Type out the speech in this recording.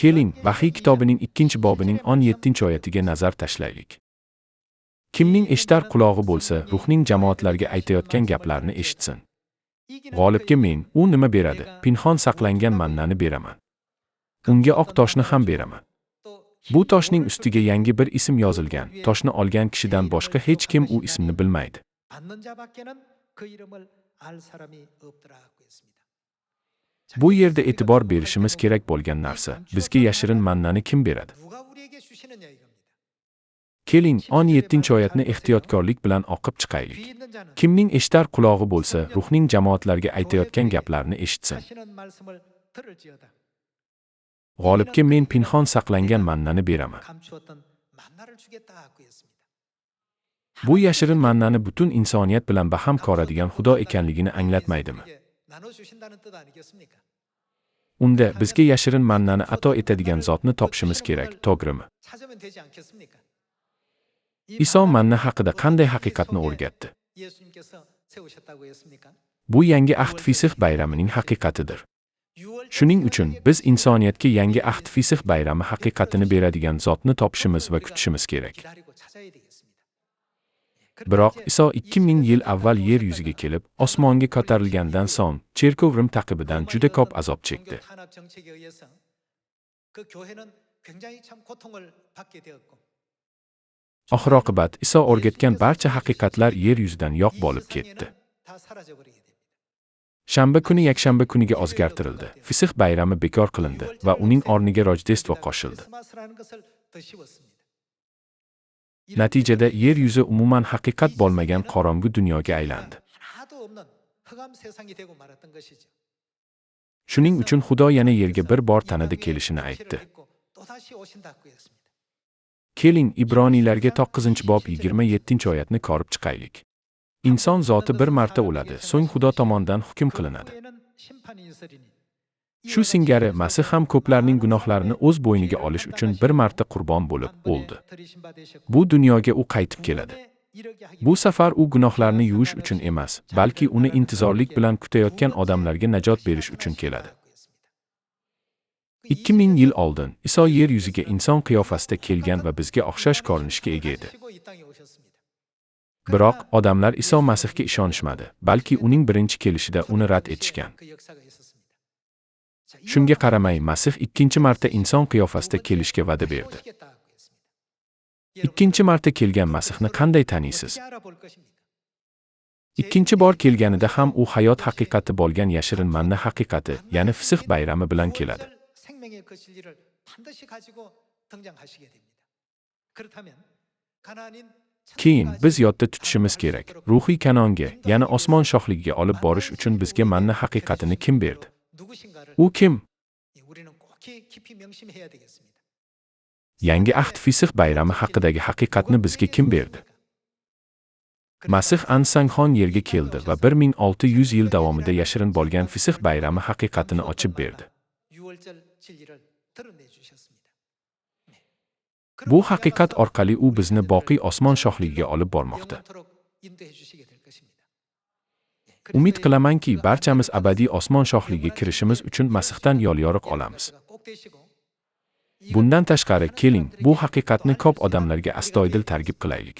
Keling, Vahiy kitobining 2-bobining 17-oyatiga nazar tashlaylik. Kimning eshitar qulog'i bo'lsa, ruhning jamoatlarga aytayotgan gaplarni eshitsin. G'olibga men, u nima beradi? Pinhon saqlangan mannani beraman. Unga oq toshni ham beraman. Bu toshning ustiga yangi bir ism yozilgan. Toshni olgan kishidan boshqa hech kim u ismni bilmaydi. Bu yerda e'tibor berishimiz kerak bo'lgan narsa, bizga yashirin mannani kim beradi? Keling, 17-oyatni ehtiyotkorlik bilan o'qib chiqaylik. Kimning eshitar qulog'i bo'lsa, ruhning jamoatlarga aytayotgan gaplarni eshitsin. G'olibga men pinhon saqlangan mannani beraman. Bu yashirin mannani butun insoniyat bilan baham ko'radigan Xudo ekanligini anglatmaydimi? Unda bizga yashirin mannani ato etadigan zotni topishimiz kerak, to'g'rimi? Iso manna haqida qanday haqiqatni o'rgatdi? Bu yangi ahd Fisix bayramining haqiqatidir. Shuning uchun biz insoniyatga yangi ahd Fisix bayrami haqiqatini beradigan zotni topishimiz va kutishimiz kerak. Biroq Iso 2000 yil avval yer yuziga kelib, osmonga ko'tarilgandan so'ng, cherkov Rim taqibidan juda ko'p azob chekdi. Oxir-oqibat Iso o'rgatgan barcha haqiqatlar yer yuzidan yo'q bo'lib ketdi. Shanba kuni yakshanba kuniga o'zgartirildi. Fisix bayrami bekor qilindi va uning o'rniga Rojdestvo qo'shildi. Natijada yer yuzi umuman haqiqat bo'lmagan qorong'u dunyoga aylandi. Shuning uchun Xudo yana yerga bir bor tanada kelishini aytdi. Keling, Ibroniylarga 9-bob 27-oyatni ko'rib chiqaylik. Inson zoti bir marta o'ladi, so'ng Xudo tomonidan hukm qilinadi. Shu singari Masih ham ko'plarning gunohlarini o'z bo'yniga olish uchun bir marta qurbon bo'lib o'ldi. Bu dunyoga u qaytib keladi. Bu safar u gunohlarni yuvish uchun emas, balki uni intizorlik bilan kutayotgan odamlarga najot berish uchun keladi. 2000 yil oldin Iso yer yuziga inson qiyofasida kelgan va bizga o'xshash ko'rinishga ega edi. Biroq odamlar Iso Masihga ishonishmadi, balki uning birinchi kelishida uni rad etishgan. Shunga qaramay, Masih ikkinchi marta inson qiyofasida kelishga va'da berdi. Ikkinchi marta kelgan Masihni qanday taniysiz? Ikkinchi bor kelganida ham u hayot haqiqati bo'lgan yashirin manna haqiqati, ya'ni Fisix bayrami bilan keladi. Keyin biz yodda tutishimiz kerak. Ruhiy Kanonga, ya'ni osmon shohligiga olib borish uchun bizga manna haqiqatini kim berdi? U kim? Yangi ahd Fisix bayrami haqidagi haqiqatni bizga kim berdi? Masih Ansanxon yerga keldi va 1600 yil davomida yashirin bo'lgan Fisix bayrami haqiqatini ochib berdi. Bu haqiqat orqali u bizni boqiy osmon shohligiga olib bormoqda. Umid qilamanki, barchamiz abadiy osmon shohligiga kirishimiz uchun Masihdan yo'l-yo'riq olamiz. Bundan tashqari, keling, bu haqiqatni ko'p odamlarga astoydil targ'ib qilaylik.